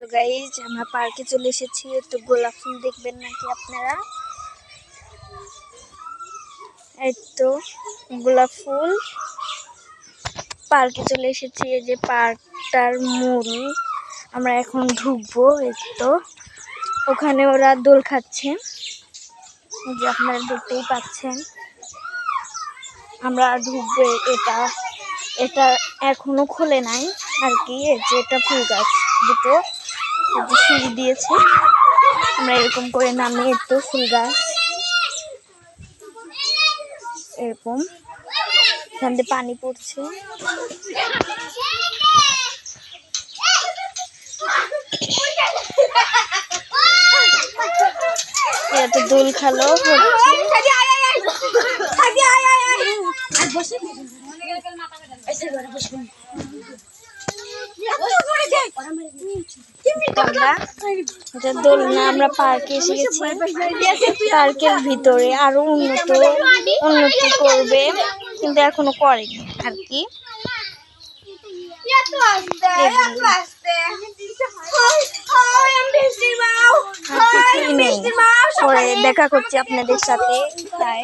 তো গাইজ আমরা পার্কে চলে এসেছি, একটু গোলাপ ফুল দেখবেন নাকি আপনারা? এই তো গোলাপ ফুল। পার্কে চলে এসেছি, এই যে পার্কটার মূল। আমরা এখন ঢুকবো। এই তো ওখানে ওরা দোল খাচ্ছে, যে আপনারা দেখতেই পাচ্ছেন। আমরা ঢুকবো। এটা এখনো খোলে নাই আর কি। এই যে এটা ফুল গাছ দুটো, যে সিঁড়ি দিয়েছে, আমরা এরকম করে নামি। একটু ফুল গাছ এরকম, এখান দিয়ে পানি পড়ছে। এত দোল খালো দোলনা। আমরা পার্কে এসে গেছি। পার্কের ভিতরে আরো উন্নতি করবে, কিন্তু এখনো করেনি আর কি। পরে দেখা করছি আপনাদের সাথে। তাই